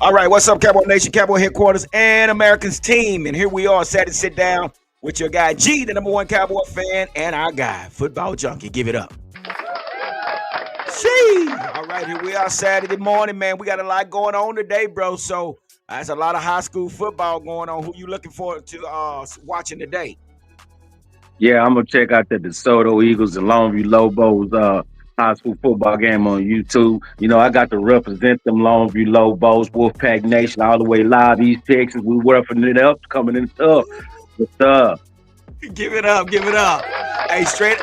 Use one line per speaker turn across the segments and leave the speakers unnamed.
All right, what's up, Cowboy Nation, Cowboy Headquarters, and Americans team? And here we are, sat and sit down with your guy G, the number one Cowboy fan, and our guy, Football Junkie. Give it up. See, all right, here we are, Saturday morning, man. We got a lot going on today, bro. So there's a lot of high school football going on. Who you looking forward to watching today?
Yeah, I'm gonna check out the DeSoto Eagles and Longview Lobos high school football game on YouTube. You know, I got to represent them Longview Lobos, Wolfpack Nation, all the way live East Texas. We roughing it up, coming in tough. What's up?
Give it up, give it up. Hey, straight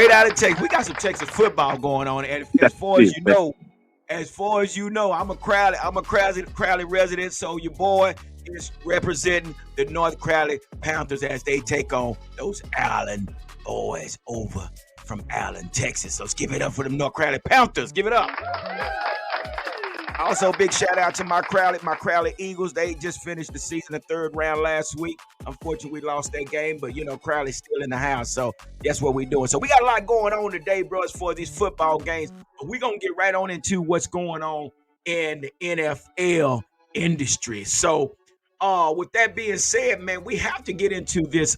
out of Texas. We got some Texas football going on. And as
That's
far as
it,
you
man.
know, I'm a Crowley resident. So your boy is representing the North Crowley Panthers as they take on those Allen boys over from Allen, Texas. So let's give it up for the North Crowley Panthers. Give it up. Also, big shout out to my Crowley Eagles. They just finished the season, the third round last week. Unfortunately, we lost that game, but Crowley's still in the house, so that's what we're doing. So we got a lot going on today, bros, for these football games. But we're gonna get right on into what's going on in the NFL industry. So, with that being said, man, we have to get into this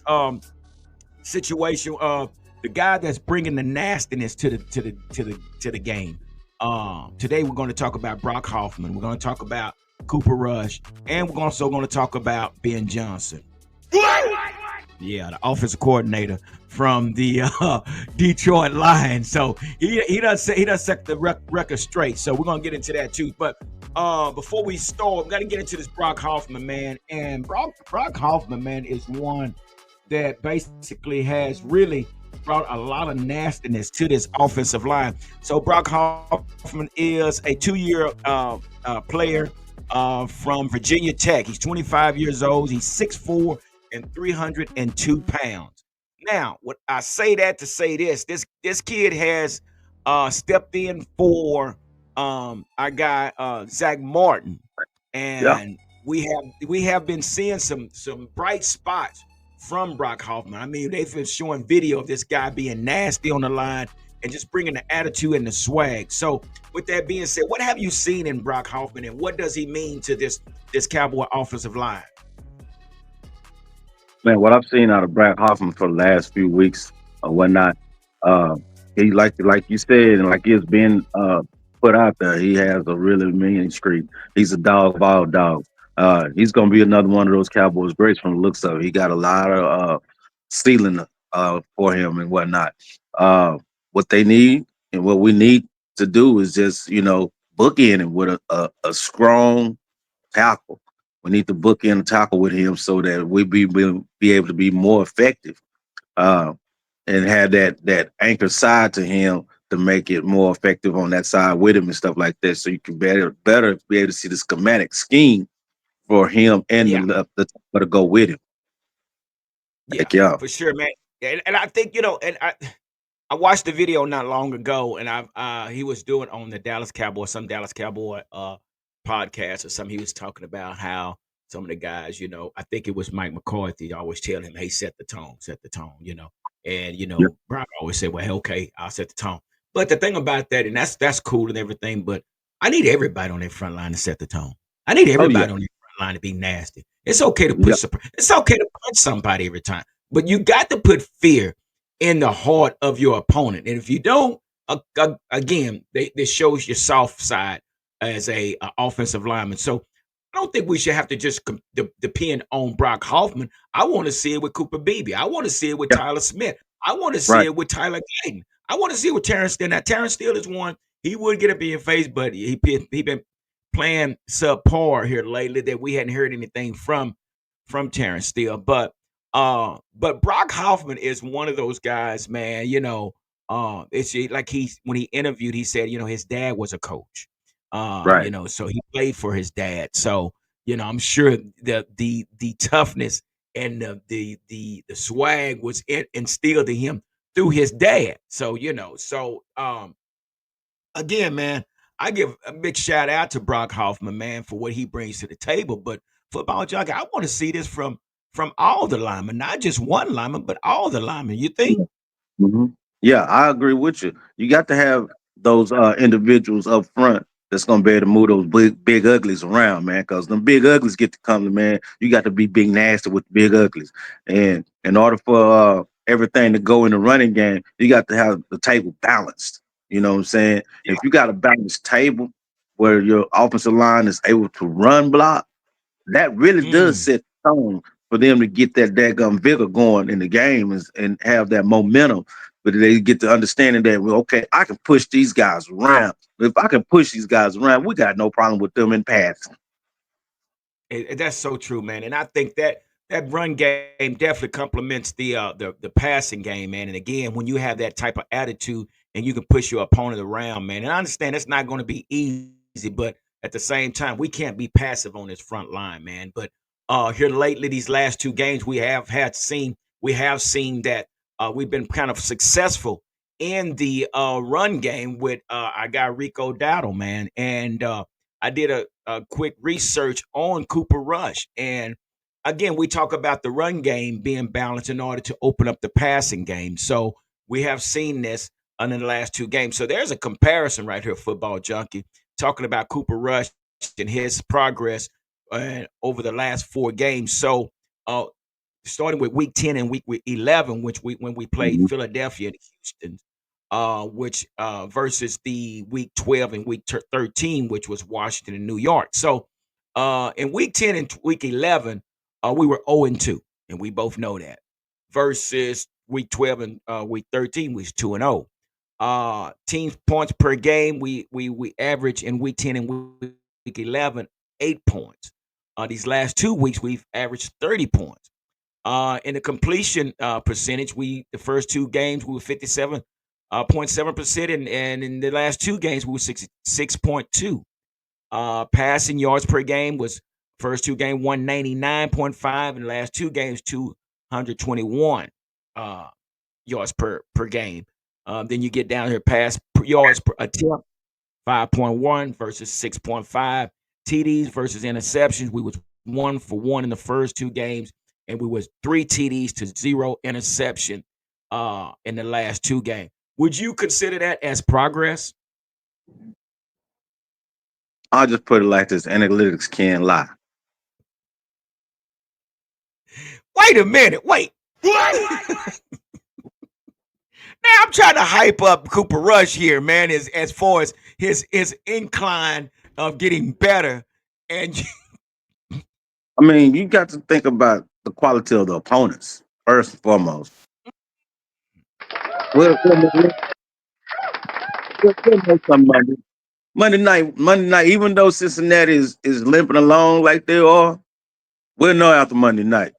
situation of the guy that's bringing the nastiness to the game. Today we're going to talk about Brock Hoffman. We're going to talk about Cooper Rush, and we're also going to talk about Ben Johnson. Yeah, the offensive coordinator from the Detroit Lions. So he does set the record straight. So we're gonna get into that too. But before we start, we got to get into this Brock Hoffman, man. And Brock Hoffman, man, is one that basically has really brought a lot of nastiness to this offensive line. So Brock Hoffman is a 2-year player from Virginia Tech. He's 25 years old. He's 6'4" and 302 pounds. Now, what I say that to say this kid has stepped in for our guy Zach Martin,
Yeah,
and we have been seeing some bright spots from Brock Hoffman. I mean, they've been showing video of this guy being nasty on the line and just bringing the attitude and the swag. So, with that being said, what have you seen in Brock Hoffman, and what does he mean to this Cowboy offensive line?
man. What I've seen out of Brad Hoffman for the last few weeks or whatnot, uh, he like you said, and like it's been put out there, he has a really mean streak. He's a dog of all dogs. He's gonna be another one of those Cowboys greats from the looks of it. He got a lot of ceiling for him and whatnot. Uh, what they need and what we need to do is just bookend him with a strong tackle. We need to book in a tackle with him so that we'll be able to be more effective uh, and have that anchor side to him to make it more effective on that side with him and stuff like that. So you can better be able to see the schematic scheme for him and
Yeah,
the tackle to go with him.
yeah,
Heck yeah.
for sure, man. And I think and I watched the video not long ago, and he was doing on the Dallas Cowboy podcast or something. He was talking about how some of the guys, I think it was Mike McCarthy, always tell him, "Hey, set the tone." And
Yeah.
Brock always said, "Well, hey, okay, I'll set the tone." But the thing about that, and that's cool and everything, but I need everybody on their front line to set the tone. I need
Oh yeah.
everybody on their front line to be nasty. It's okay to
Yeah.
it's okay to punch somebody every time, but you got to put fear in the heart of your opponent. And if you don't, again, this shows your soft side as a offensive lineman. So I don't think we should have to just depend on Brock Hoffman. I want to see it with Cooper Beebe. I want to see it with
Yeah.
Tyler Smith. I want to see
Right.
it with Tyler Gayton. I want to see it with Terrence Steele. Now, Terrence Steele is one. He would get up in your face, but he been playing subpar here lately that we hadn't heard anything from Terrence Steele. But Brock Hoffman is one of those guys, man. It's like when he interviewed, he said, his dad was a coach.
Right.
So he played for his dad. So, I'm sure the toughness and the swag was instilled in him through his dad. So, again, man, I give a big shout out to Brock Hoffman, man, for what he brings to the table. But football junkie, I want to see this from all the linemen, not just one lineman, but all the linemen. You think?
Hmm. Yeah, I agree with you. You got to have those individuals up front that's gonna be able to move those big uglies around, man. Because them big uglies get to come to man. You got to be big nasty with the big uglies, and in order for everything to go in the running game, you got to have the table balanced. You know what I'm saying?
Yeah.
If you got a balanced table where your offensive line is able to run block, that really does
Mm.
set the tone for them to get that daggum vigor going in the game and have that momentum. But they get the understanding that, well, okay, I can push these guys around. If I can push these guys around, we got no problem with them in passing.
That's so true, man. And I think that that run game definitely complements the passing game, man. And again, when you have that type of attitude and you can push your opponent around, man. And I understand it's not going to be easy, but at the same time, we can't be passive on this front line, man. But here lately, these last two games, we have seen that we've been kind of successful in the run game with our guy Rico Dowdle, man. And I did a quick research on Cooper Rush. And again, we talk about the run game being balanced in order to open up the passing game. So we have seen this in the last two games. So there's a comparison right here, Football Junkie, talking about Cooper Rush and his progress over the last four games. So uh, starting with week 10 and week 11, which when we played
Mhm.
Philadelphia and Houston, which versus the week 12 and week 13, which was Washington and New York. So in week 10 and week 11, we were 0 and 2, and we both know that. Versus week 12 and week 13 was 2 and 0. Team points per game, we average in week 10 and week 11 8 points. These last 2 weeks, we've averaged 30 points. In the completion percentage, the first two games we were 57.7%, and in the last two games we were 66.2. Passing yards per game was first two games 199.5, and the last two games 221 uh, yards per game. Then you get down here pass yards per attempt 5.1 versus 6.5. TDs versus interceptions. We was 1 for 1 in the first two games, and we was 3 TDs to 0 interception in the last two games. Would you consider that as progress?
I'll just put it like this: analytics can't lie.
Wait a minute. Wait. Now I'm trying to hype up Cooper Rush here, man, as far as his incline of getting better. And
I mean, you got to think about the quality of the opponents first and foremost. We'll know some Monday night. Even though Cincinnati is limping along like they are, we'll know after Monday night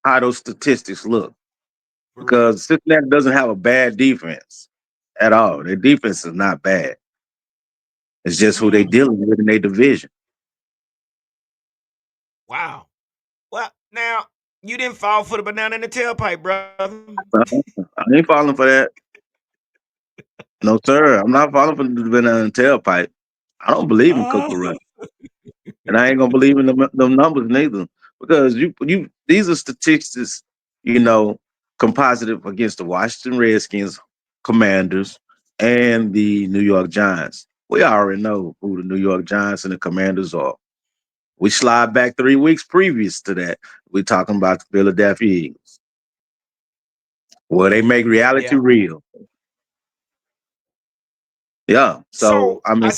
how those statistics look
for real.
because Cincinnati doesn't have a bad defense at all. Their defense is not bad. It's just who they
Mm,
dealing with in their division.
wow. Well, now you didn't fall for the banana in the tailpipe, brother.
I ain't falling for that. No, sir. I'm not falling for the banana tailpipe. I don't believe in
Oh,
Cooper Rush. And I ain't gonna believe in them numbers neither, because you these are statistics, you know, composited against the Washington Redskins, Commanders, and the New York Giants. We already know who the New York Giants and the Commanders are. We slide back 3 weeks previous to that. We're talking about the Philadelphia Eagles, where they make reality
yeah.
real. Yeah. So
So
I mean,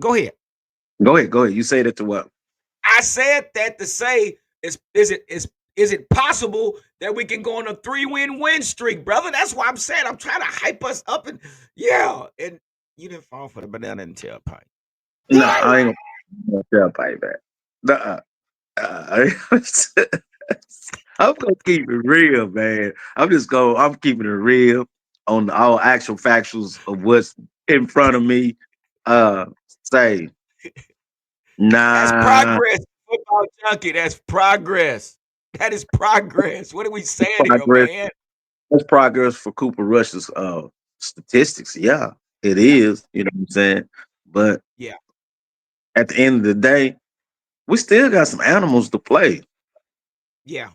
go ahead.
go ahead. You say that to what?
I said that to say is it possible that we can go on a 3-win streak, brother? That's why I'm saying I'm trying to hype us up and yeah. And you didn't fall for the banana and tailpipe.
No, I ain't gonna tailpipe that. Nuh-uh. I'm gonna keep it real, man. I'm keeping it real on all actual factuals of what's in front of me. Uh say,
That's
nah,
progress, football junkie. That's progress. That is progress. What are we saying here,
progress.
man?
That's progress for Cooper Rush's statistics. Yeah, it
Yeah,
is, you know what I'm saying? But
yeah,
at the end of the day, we still got some animals to play.
yeah,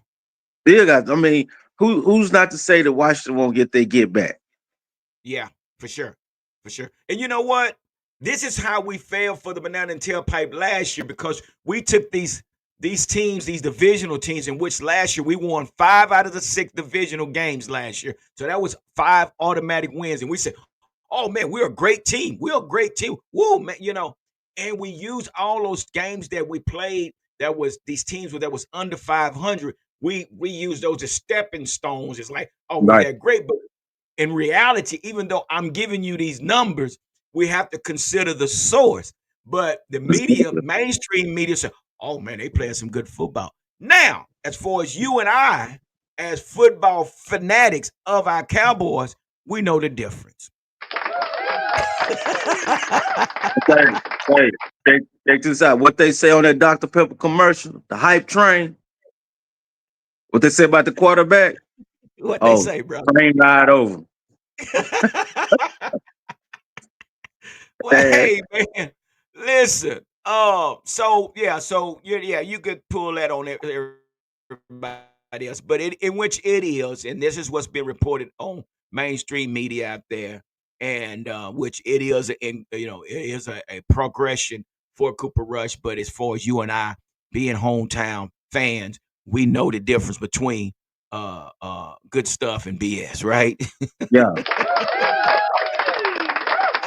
Still got, I mean, who's not to say that Washington won't get their get back?
yeah, for sure, for sure. And you know what? This is how we failed for the banana and tailpipe last year because we took these teams, these divisional teams, in which last year we won 5 out of the 6 divisional games last year. So that was 5 automatic wins, and we said, "Oh man, we're a great team. We're a great team." Woo, man, and we used all those games that we played. That was these teams that was under 500. We used those as stepping stones. It's like, oh, we
Right.
had great, but in reality, even though I'm giving you these numbers, we have to consider the source. But the media,
Exactly.
mainstream media, say, "Oh man, they playing some good football." Now, as far as you and I, as football fanatics of our Cowboys, we know the difference.
Hey, hey, check this out. What they say on that Dr. Pepper commercial, the hype train. What they say about the quarterback?
What they
Oh,
say, brother?
train ride over.
Well,
Hey,
hey man, listen. So you could pull that on everybody else, but in which it is, and this is what's been reported on mainstream media out there, and which it is, it is a progression for Cooper Rush. But as far as you and I being hometown fans, we know the difference between good stuff and BS, right?
yeah.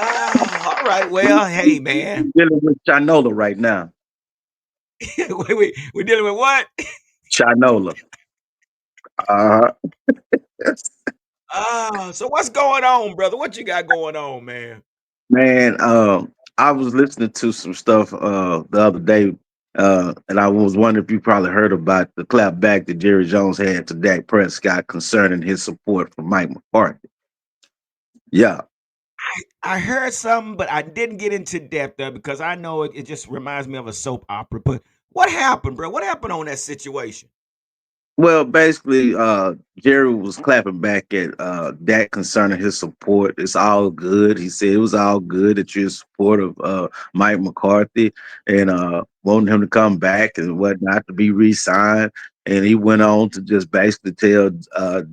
All right. Well, hey,
We
man.
dealing with Chinola right now.
We're dealing with what?
Chinola. Uh,
So what's going on, brother? What you got going on, man?
man, I was listening to some stuff the other day, and I was wondering if you probably heard about the clap back that Jerry Jones had to Dak Prescott concerning his support for Mike McCarthy. Yeah.
I heard something, but I didn't get into depth there because I know it just reminds me of a soap opera. But what happened, bro? What happened on that situation?
Well, basically, Jerry was clapping back at Dak concerning his support. It's all good. He said it was all good that you're in support of Mike McCarthy and wanting him to come back and whatnot to be re-signed. And he went on to just basically tell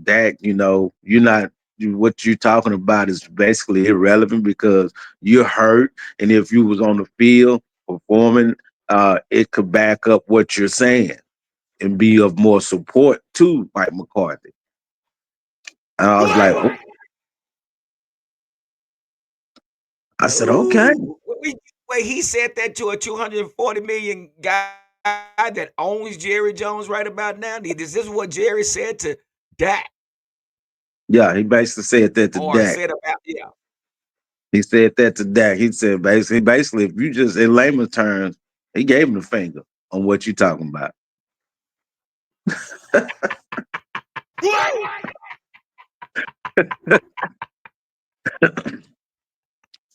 Dak, you're not what you're talking about is basically irrelevant because you're hurt, and if you was on the field performing, it could back up what you're saying and be of more support to Mike McCarthy. And I was like, oh, I said, okay.
Ooh, wait, he said that to a 240 million guy that owns Jerry Jones right about now. Is this what Jerry said to Dak
Yeah, he basically said that to
or
Dak.
said about yeah?
He said that to Dak. He said basically, if you just in layman's terms, he gave him the finger on what you talking about.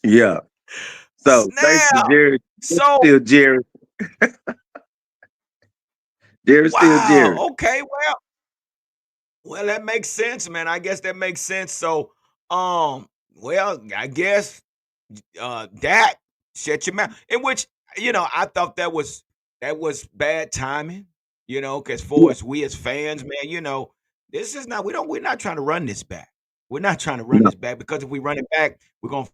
Yeah. So basically,
Snap. So
still Jerry. Jerry's still Jerry.
wow. Okay. Well, that makes sense, man. I guess that makes sense. So, I guess Dak shut your mouth. In which, I thought that was bad timing, because for
Yeah.
us, we as fans, man, this is not we're not trying to run this back. We're not trying to run
No.
this back because if we run it back, we're gonna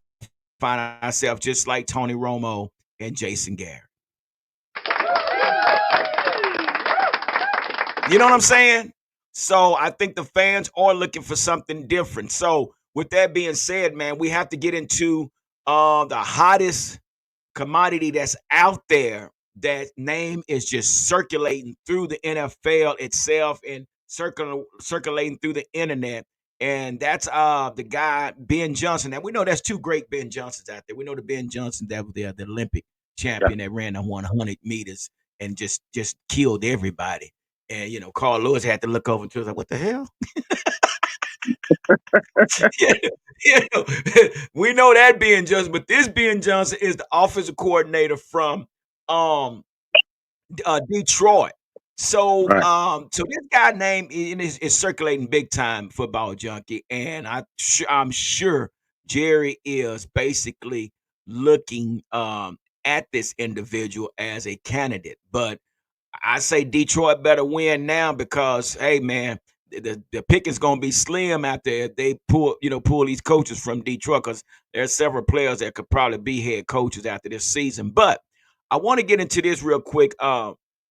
find ourselves just like Tony Romo and Jason Garrett. You know what I'm saying? So I think the fans are looking for something different. So with that being said, man, we have to get into the hottest commodity that's out there. That name is just circulating through the NFL itself and circulating through the internet. And that's the guy Ben Johnson. And we know there's two great Ben Johnsons out there. We know the Ben Johnson that was the Olympic
Yeah.
champion that ran the 100 meters and just killed everybody. And Carl Lewis had to look over and was like, "What the hell?" Yeah, we know that being Johnson, but this being Johnson is the offensive coordinator from um Detroit. So
Right.
so this guy name is circulating big time football junkie, and I'm sure Jerry is basically looking at this individual as a candidate. But I say Detroit better win now because hey man, the pick is going to be slim out there if they pull these coaches from Detroit, because there's several players that could probably be head coaches after this season. But I want to get into this real quick,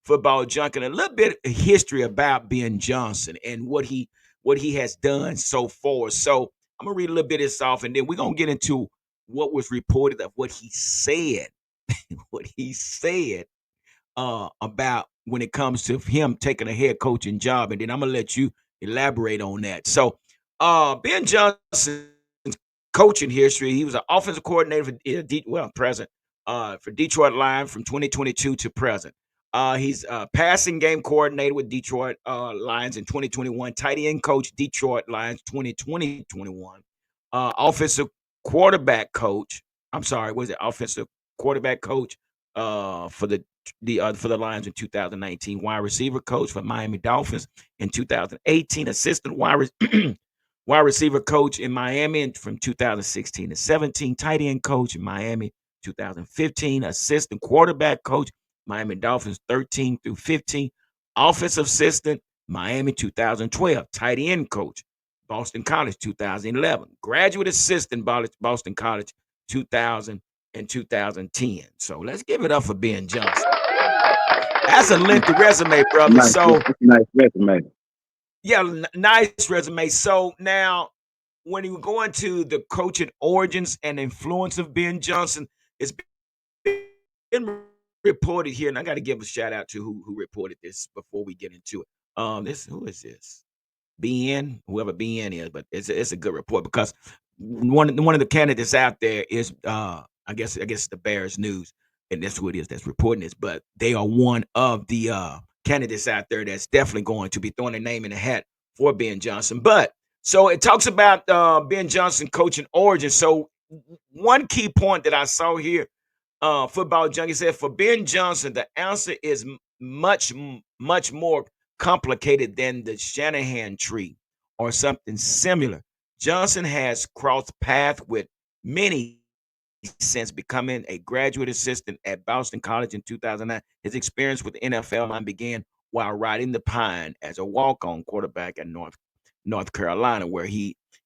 football junk, and a little bit of history about Ben Johnson and what he has done so far. So I'm gonna read a little bit of this off, and then we're gonna get into what was reported of what he said, what he said about when it comes to him taking a head coaching job, and then I'm gonna let you elaborate on that. So, Ben Johnson's coaching history: he was an offensive coordinator for present for Detroit Lions from 2022 to present. He's a passing game coordinator with Detroit Lions in 2021, tight end coach Detroit Lions 2020-21, offensive quarterback coach. I'm sorry, was it offensive quarterback coach for the Lions in 2019, wide receiver coach for Miami Dolphins in 2018, assistant wide receiver coach in Miami from 2016 to 17, tight end coach in Miami 2015, assistant quarterback coach Miami Dolphins 13 through 15, offensive assistant Miami 2012, tight end coach Boston College 2011, graduate assistant Boston College 2000 and 2010. So let's give it up for Ben Johnson. That's a lengthy resume, brother.
Nice,
So
nice resume.
yeah, nice resume. So now, when you go into the coaching origins and influence of Ben Johnson, it's been reported here, and I got to give a shout out to who reported this before we get into it. This who is this? BN, whoever BN is, but it's a good report because one of the candidates out there is I guess the Bears News, and that's who it is that's reporting this. But they are one of the candidates out there that's definitely going to be throwing their name in the hat for Ben Johnson. But so it talks about Ben Johnson coaching origin. So one key point that I saw here, Football Junkie said, for Ben Johnson, the answer is much more complicated than the Shanahan tree or something similar. Johnson has crossed paths with many since becoming a graduate assistant at Boston College in 2009. His experience with the NFL line began while riding the pine as a walk-on quarterback at North Carolina, where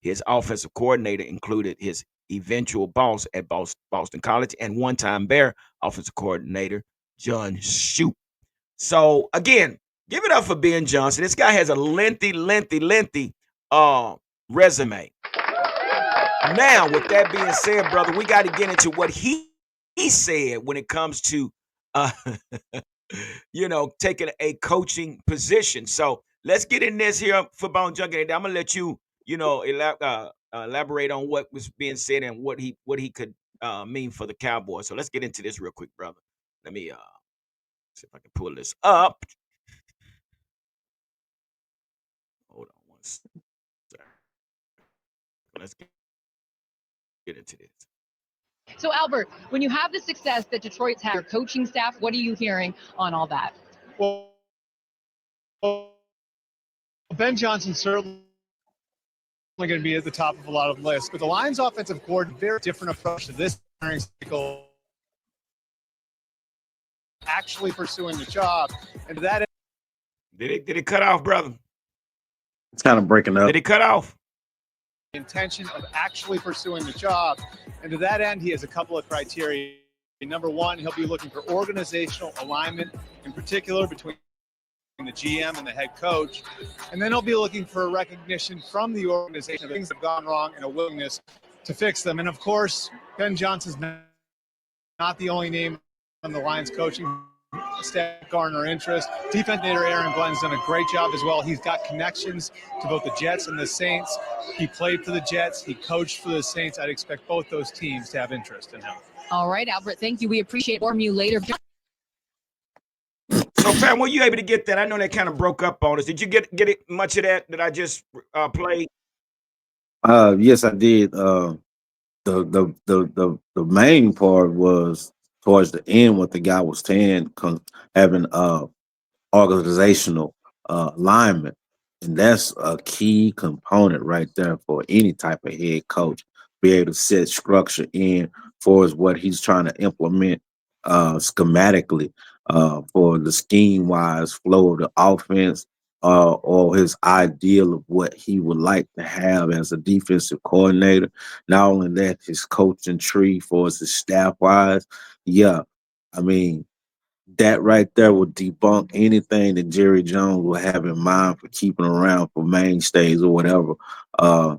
his offensive coordinator included his eventual boss at Boston College and one-time Bear offensive coordinator John Shoup. So again, give it up for Ben Johnson. This guy has a lengthy uh, resume. Now, with that being said, brother, we got to get into what he said when it comes to uh, taking a coaching position. So let's get in this here, Football Junkie. I'm gonna let you, elaborate on what was being said and what he could mean for the Cowboys. So let's get into this real quick, brother. Let me see if I can pull this up. Hold on one second. Let's get into this.
So, Albert, when you have the success that Detroit's had, your coaching staff, what are you hearing on all that?
Well, Ben Johnson's certainly going to be at the top of a lot of lists, but the Lions' offensive coordinator, very different approach to this cycle, actually pursuing the job, and to that end,
Did it cut off, brother?
It's kind of breaking up.
Did it cut off?
the intention of actually pursuing the job, and to that end, he has a couple of criteria. Number one, he'll be looking for organizational alignment, in particular between the GM and the head coach. And then he'll be looking for a recognition from the organization of things that have gone wrong and a willingness to fix them. And of course, Ben Johnson's not the only name on the Lions coaching staff garner interest. Defense coordinator Aaron Glenn's done a great job as well. He's got connections to both the Jets and the Saints. He played for the Jets. He coached for the Saints. I'd expect both those teams to have interest in him.
All right, Albert, thank you. We appreciate more from you later.
So, Pam, were you able to get that? I know that kind of broke up on us. Did you get it much of that I just played?
Yes, I did. The main part was towards the end what the guy was saying, having organizational alignment, and that's a key component right there for any type of head coach. Be able to set structure in for what he's trying to implement schematically for the scheme wise flow of the offense, or his ideal of what he would like to have as a defensive coordinator. Not only that, his coaching tree for his staff wise. Yeah, I mean, that right there would debunk anything that Jerry Jones will have in mind for keeping around for mainstays or whatever. Uh,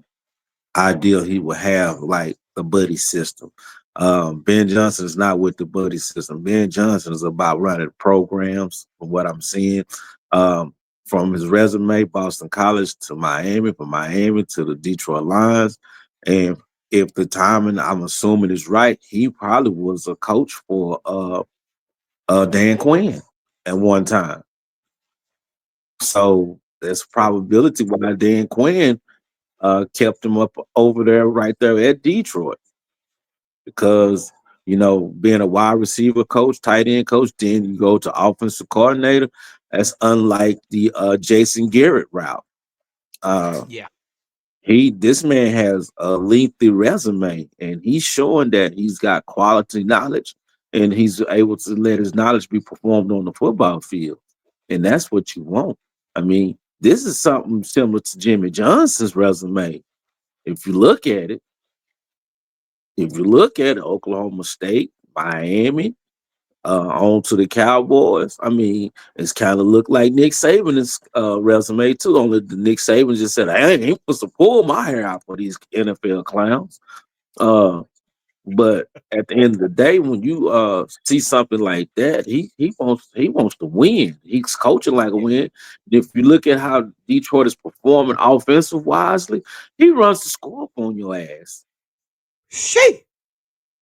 Ideal he would have, like the buddy system. Ben Johnson is not with the buddy system. Ben Johnson is about running programs, from what I'm seeing. Um, from his resume, Boston College to Miami, from Miami to the Detroit Lions. And if the timing, I'm assuming, is right, he probably was a coach for Dan Quinn at one time. So there's probability why Dan Quinn kept him up over there, right there at Detroit, because being a wide receiver coach, tight end coach, then you go to offensive coordinator. That's unlike the Jason Garrett route. Uh,
Yeah.
this man has a lengthy resume, and he's showing that he's got quality knowledge, and he's able to let his knowledge be performed on the football field, and that's what you want. I mean, this is something similar to Jimmy Johnson's resume. If you look at it, Oklahoma State, Miami, on to the Cowboys. I mean, it's kind of looked like Nick Saban's resume too. Only the Nick Saban just said, "I ain't supposed to pull my hair out for these NFL clowns." Uh, but at the end of the day, when you see something like that, he wants to win. He's coaching like a
Yeah.
win. If you look at how Detroit is performing offensive wisely, he runs the score up on your ass.
She.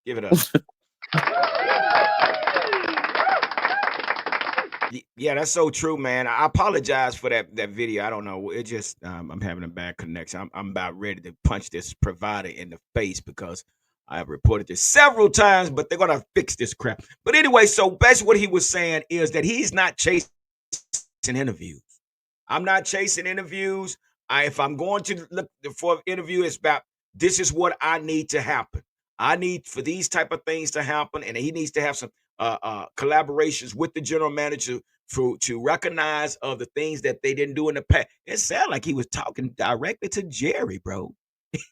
Give it up. Yeah, that's so true, man. I apologize for that video. I don't know. It just I'm having a bad connection. I'm about ready to punch this provider in the face because I have reported this several times, but they're gonna fix this crap. But anyway, so basically what he was saying is that he's not chasing interviews. I'm not chasing interviews. If I'm going to look for an interview, it's about this is what I need to happen. I need for these type of things to happen, and he needs to have some collaborations with the general manager to recognize of the things that they didn't do in the past. It sounded like he was talking directly to Jerry, bro.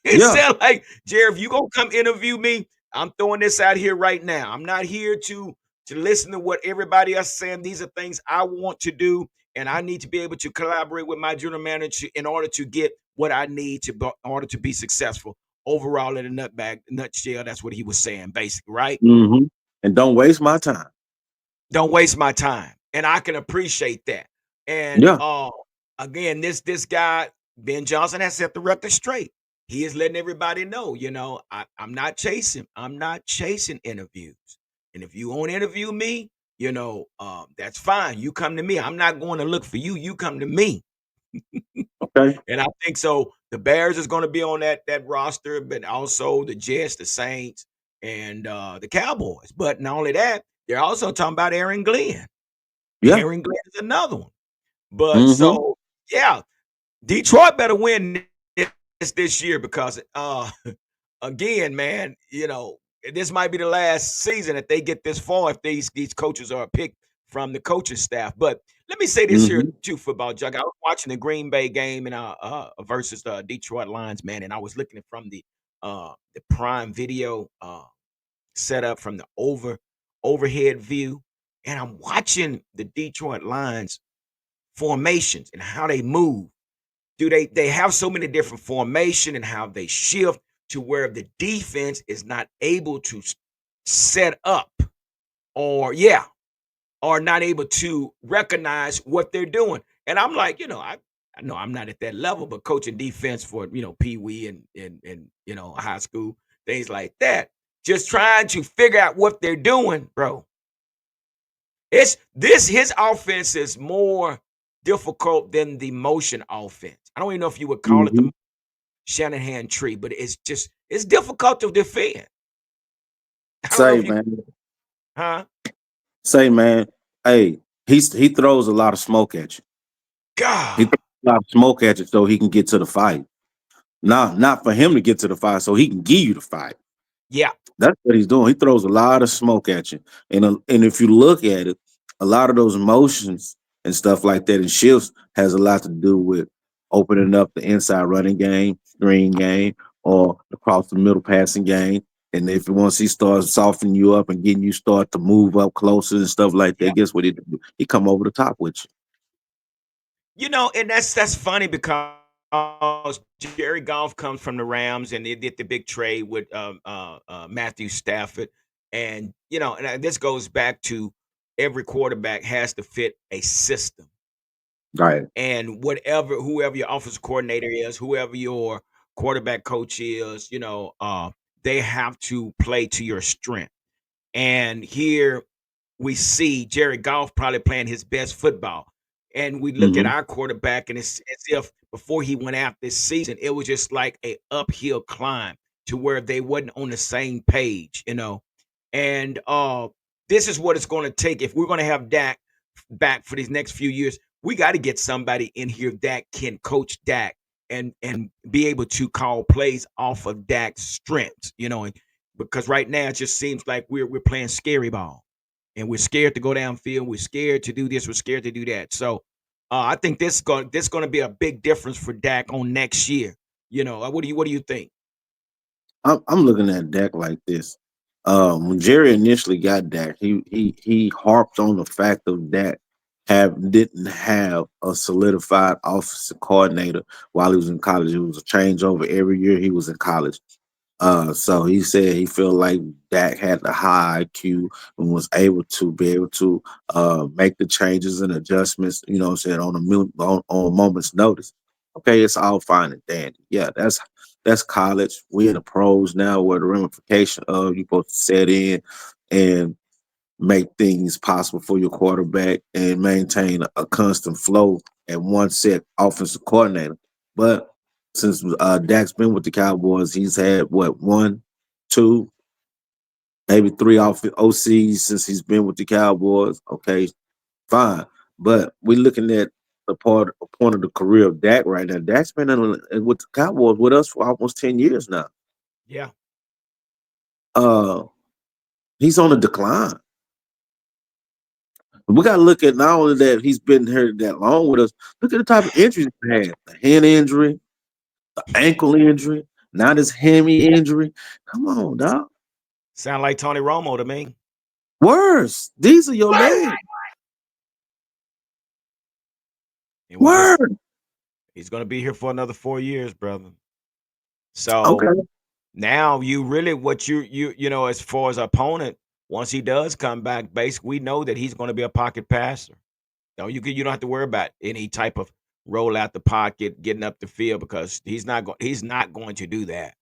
It
Yeah.
sounded like Jerry, if you gonna come interview me, I'm throwing this out here right now. I'm not here to listen to what everybody else is saying. These are things I want to do, and I need to be able to collaborate with my general manager in order to get what I need in order to be successful overall in a nutshell. That's what he was saying, basically, right?
hmm And don't waste my time.
Don't waste my time, and I can appreciate that. And
Yeah.
again, this guy Ben Johnson has set the record straight. He is letting everybody know, I'm not chasing. I'm not chasing interviews. And if you want to interview me, that's fine. You come to me. I'm not going to look for you. You come to me.
Okay.
And I think so. The Bears is going to be on that roster, but also the Jets, the Saints, and the Cowboys. But not only that, they're also talking about Aaron Glenn.
Yeah.
Aaron Glenn is another one. But
hmm
so yeah, Detroit better win this year because again, man, this might be the last season that they get this far if these coaches are picked from the coaching staff. But let me say this here
hmm
too, football jug. I was watching the Green Bay game and versus the Detroit Lions, man, and I was looking from the Prime Video set up from the overhead view, and I'm watching the Detroit Lions formations and how they move. Do they have so many different formation and how they shift to where the defense is not able to set up or or not able to recognize what they're doing. And I'm like, I know I'm not at that level, but coaching defense for Pee Wee and high school, things like that. Just trying to figure out what they're doing, bro. It's this his offense is more difficult than the motion offense. I don't even know if you would call it
hmm
the Shanahan tree, but it's difficult to defend. I don't know
Say,
if you
man.
huh?
Say, man. Hey, he throws a lot of smoke at you. He
God.
throws a lot of smoke at you so he can get to the fight. Not for him to get to the fight, so he can give you the fight.
Yeah.
That's what he's doing. He throws a lot of smoke at you, and if you look at it, a lot of those motions. and stuff like that. And shifts has a lot to do with opening up the inside running game, screen game, or across the middle passing game. And if once he starts softening you up and getting you start to move up closer and stuff like
Yeah.
that, guess what he do? He come over the top with
And that's funny because Jerry Goff comes from the Rams, and they did the big trade with Matthew Stafford, and this goes back to every quarterback has to fit a system,
you. Right.
and whoever your offensive coordinator is, whoever your quarterback coach is, they have to play to your strength. And here we see Jerry Goff probably playing his best football. And we look at
Hmm.
our quarterback, and it's as if before he went out this season, it was just like a uphill climb to where they wasn't on the same page. And this is what it's going to take if we're going to have Dak back for these next few years. We got to get somebody in here that can coach Dak and be able to call plays off of Dak's strengths. Because right now it just seems like we're playing scary ball, and we're scared to go downfield. We're scared to do this. We're scared to do that. So I think this going to be a big difference for Dak on next year. What do you think?
I'm looking at Dak like this. When Jerry initially got Dak, he harped on the fact of Dak didn't have a solidified offensive coordinator while he was in college. It was a changeover every year he was in college. So he said he felt like Dak had the high IQ and was able to make the changes and adjustments, what I'm saying, on a moment's notice. Okay, it's all fine and dandy. Yeah, that's college. We in the pros now where the ramification of you supposed to set in and make things possible for your quarterback and maintain a constant flow and one set offensive coordinator. But since Dak's been with the Cowboys, he's had what, one, two, maybe three off OCs since he's been with the Cowboys. Okay, fine. But we're looking at point of the career of Dak right now. Dak's been with the Cowboys with us for almost 10 years now.
Yeah,
Uh he's on a decline. We got to look at not only that he's been here that long with us, look at the type of injuries he had: the hand injury, the ankle injury, now this hammy injury. Come on, dog.
sound like Tony Romo to me.
Worse. These are your legs.
And we just
Worse.
he's going to be here for another 4 years, brother. So
Okay.
now you really what as far as opponent, once he does come back, basically we know that he's going to be a pocket passer. No, you don't have to worry about any type of roll out the pocket, getting up the field because he's not going to do that.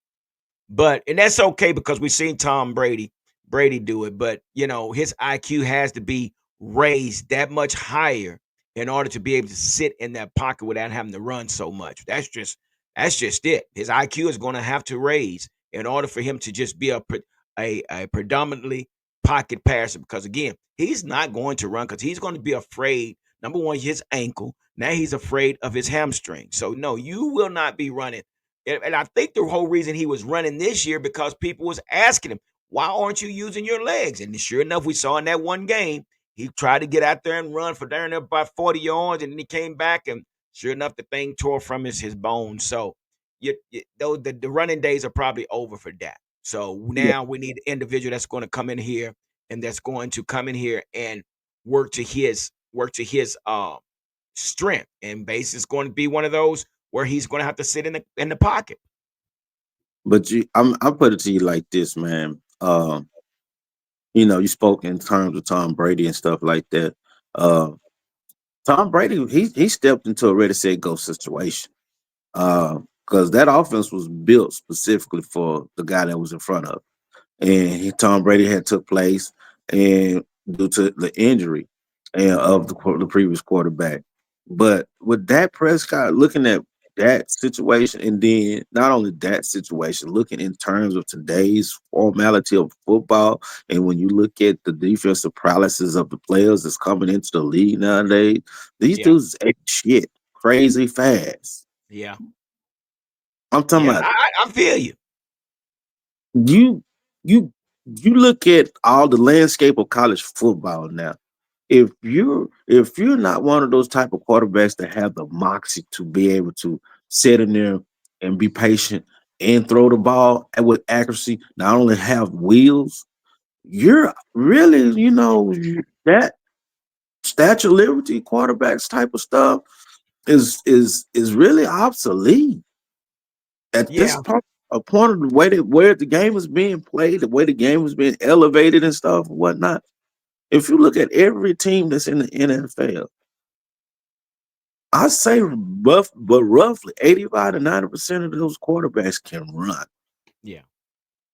And that's okay because we've seen Tom Brady do it. But his IQ has to be raised that much higher in order to be able to sit in that pocket without having to run so much. That's just it. His IQ is going to have to raise in order for him to just be a predominantly pocket passer. Because again, he's not going to run because he's going to be afraid. Number one, his ankle. Now he's afraid of his hamstring. So no, you will not be running. And I think the whole reason he was running this year because people was asking him, why aren't you using your legs? And sure enough, we saw in that one game, he tried to get out there and run for darn near about 40 yards, and then he came back, and sure enough, the thing tore from his bones. So the running days are probably over for that. So
Yeah.
now we need an individual that's going to come in here and that's going to come in here and work to his strength. And base is going to be one of those where he's going to have to sit in the pocket.
But I'll put it to you like this, man. You spoke in terms of Tom Brady and stuff like that. Uh Tom Brady, he stepped into a ready set go situation. Because that offense was built specifically for the guy that was in front of. Tom Brady had took place and due to the injury and of the previous quarterback. But with Dak Prescott, looking at that situation, and then not only that situation, looking in terms of today's formality of football, and when you look at the defensive paralysis of the players that's coming into the league nowadays, these
Yeah,
dudes ain't shit crazy fast.
yeah,
I'm talking
yeah.
about
I feel you.
you you you look at all the landscape of college football now. if you're not one of those type of quarterbacks that have the moxie to be able to sit in there and be patient and throw the ball with accuracy, not only have wheels, you're really, that statue of liberty quarterbacks type of stuff is really obsolete at this
Yeah,
point. A point of the way that where the game is being played, the way the game is being elevated and stuff and whatnot. If you look at every team that's in the NFL, I say roughly 85 to 90% of those quarterbacks can run.
yeah.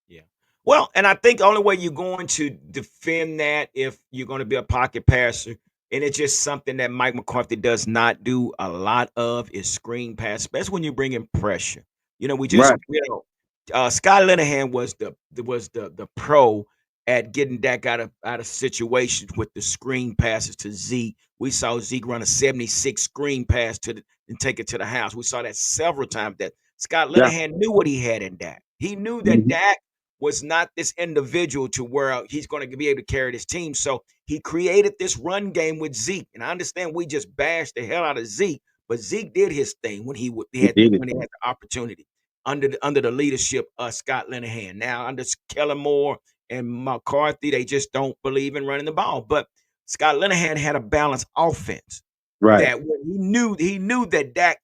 Yeah. Well, and I think the only way you're going to defend that if you're going to be a pocket passer, and it's just something that Mike McCarthy does not do a lot of is screen pass, especially when you bring in pressure. We just
Right.
Scott Linehan was the pro at getting Dak out of situations with the screen passes to Zeke. We saw Zeke run a 76 screen pass and take it to the house. We saw that several times. That Scott
Yeah.
Linehan knew what he had in Dak. He knew that
Mhm.
Dak was not this individual to where he's going to be able to carry this team. So he created this run game with Zeke. And I understand we just bashed the hell out of Zeke, but Zeke did his thing when
He did it.
when he had the opportunity under the leadership of Scott Linehan. Now under Kellen Moore and McCarthy, they just don't believe in running the ball. But Scott Linehan had a balanced offense
Right.
that when he knew that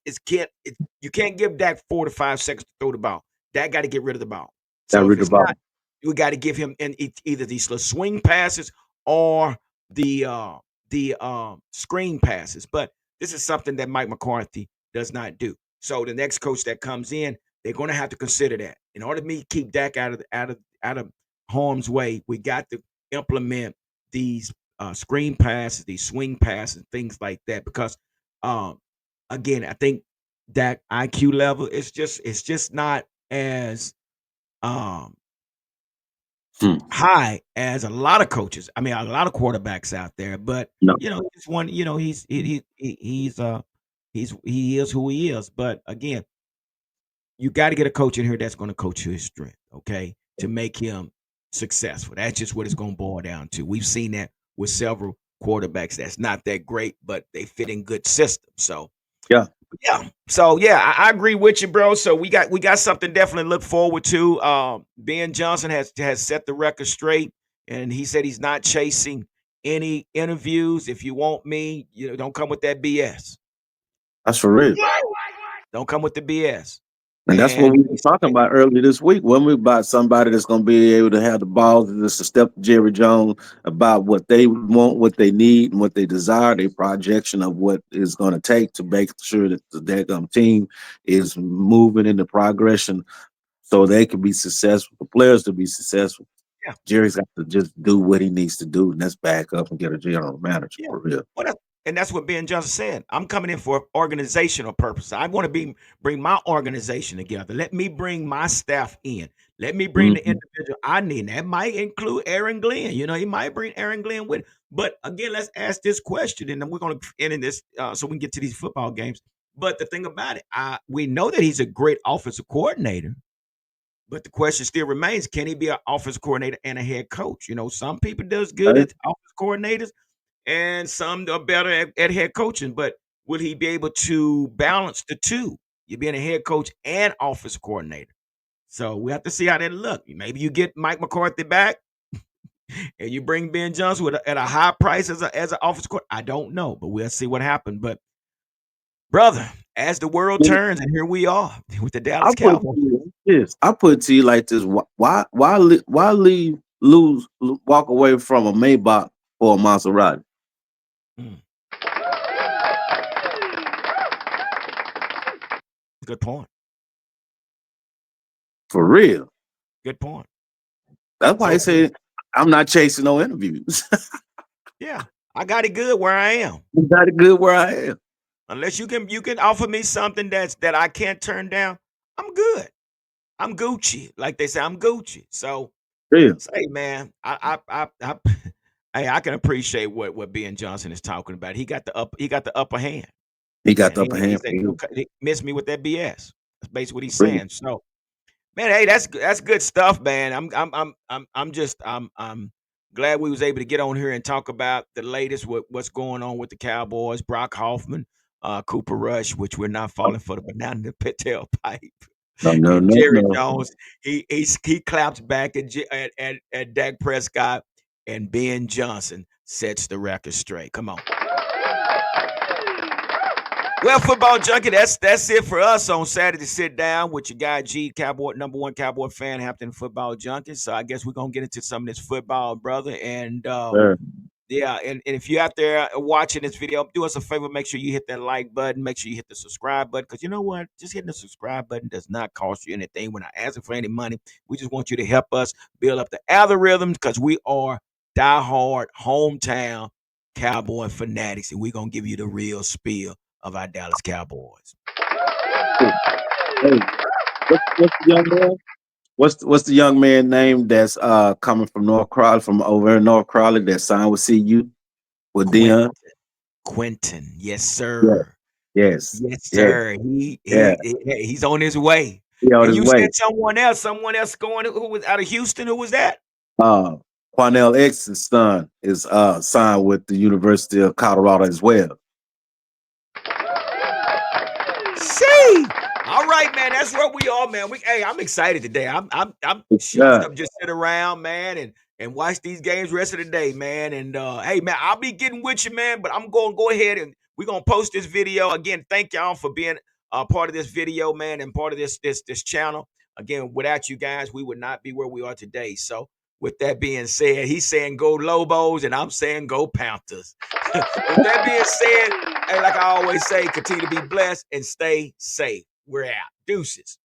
you can't give Dak 4 to 5 seconds to throw the ball. Dak got to get rid of the ball.
Got
So if
rid of
it's
the ball.
not, you got to give him either these little swing passes or the screen passes. But this is something that Mike McCarthy does not do. So the next coach that comes in, they're going to have to consider that. In order for me to keep Dak out of harm's way, we got to implement these screen passes, these swing passes, things like that. Because um, again, I think that IQ level it's just not as um
Hmm.
high as a lot of coaches. I mean, a lot of quarterbacks out there. But
No,
just one. He is who he is. But again, you got to get a coach in here that's going to coach to his strength, okay, to make him successful. That's just what it's going to boil down to. We've seen that with several quarterbacks that's not that great, but they fit in good systems. So
yeah,
yeah, so yeah, I agree with you, bro. So we got something definitely to look forward to. Ben Johnson has set the record straight, and he said he's not chasing any interviews. If you want me, don't come with that BS.
that's for real.
Don't come with the BS.
And that's what
And
we were talking about earlier this week. When we about somebody that's going to be able to have the balls just to step to Jerry Jones about what they want, what they need, and what they desire, their projection of what is going to take to make sure that the daggum team is moving in the progression so they can be successful, the players to be successful.
yeah,
Jerry's got to just do what he needs to do, and that's back up and get a general manager
yeah.
for real.
What else? And that's what Ben Johnson said. I'm coming in for organizational purpose. I want to bring my organization together. Let me bring my staff in. Let me bring the
Mhm.
individual I need. That might include Aaron Glenn. He might bring Aaron Glenn with. But again, let's ask this question, and then we're going to end in this so we can get to these football games. But the thing about it, we know that he's a great offensive coordinator. But the question still remains: can he be an offensive coordinator and a head coach? Some people does good
Okay.
at offensive coordinators and some are better at head coaching. But will he be able to balance the two? You being a head coach and office coordinator. So we have to see how that look. Maybe you get Mike McCarthy back and you bring Ben Johnson at a high price as an office coordinator. I don't know, but we'll see what happens. But brother, as the world turns, and here we are with the
I
Dallas
put it
Cowboys.
to you like this. I put it to you like this. Why walk away from a Maybach for a Maserati?
Mm, good point.
For real.
Good point.
That's why
So
I say I'm not chasing no interviews.
yeah, I got it good where I am.
I got it good where I am.
Unless you can offer me something that I can't turn down, I'm good. I'm Gucci, like they say. I'm Gucci. So
Real.
say, man, hey, I can appreciate what Ben Johnson is talking about. He got the upper hand,
He got
and
the
he
upper
he
hand
said
for you.
he miss me with that BS. That's basically what he's
Real.
saying. So man, hey, that's good stuff, man. I'm just Glad we was able to get on here and talk about the latest, what's going on with the Cowboys. Brock Hoffman, Cooper Rush, which we're not falling for the banana in the tail pipe,
No, no,
and
no,
Jerry
no.
Jones. He claps back at Dak Prescott, and Ben Johnson sets the record straight. Come on. Well, football junkie, that's it for us on Saturday. Sit down with your guy G, Cowboy, #1 Cowboy fan, Hampton football junkie. So I guess we're gonna get into some of this football, brother. And
Sir.
yeah, and if you're out there watching this video, do us a favor, make sure you hit that like button, make sure you hit the subscribe button, because you know what? Just hitting the subscribe button does not cost you anything. We're not asking for any money. We just want you to help us build up the algorithm, because we are diehard hometown Cowboy fanatics, and we're gonna give you the real spiel of our Dallas Cowboys.
Hey, what's the young man? What's the young man name that's coming from North Crowley, from over in North Crowley, that signed with CU with
Quentin,
Dion?
Quentin, yes,
Yeah.
sir.
Yes.
Yes,
Yeah.
sir.
Yeah.
He's on his way.
He on
And
his
you
way.
said someone else going, who was out of Houston. Who was that?
Quanell X's son is signed with the University of Colorado as well.
See, all right, man. That's where we are, man. Hey, I'm excited today. I'm shooting up, just sit around, man, and watch these games rest of the day, man. And hey, man, I'll be getting with you, man. But I'm going to go ahead and we're gonna post this video again. Thank y'all for being part of this video, man, and part of this channel. Again, without you guys, we would not be where we are today. So, with that being said, he's saying go Lobos, and I'm saying go Panthers. With that being said, hey, like I always say, continue to be blessed and stay safe. We're out. Deuces.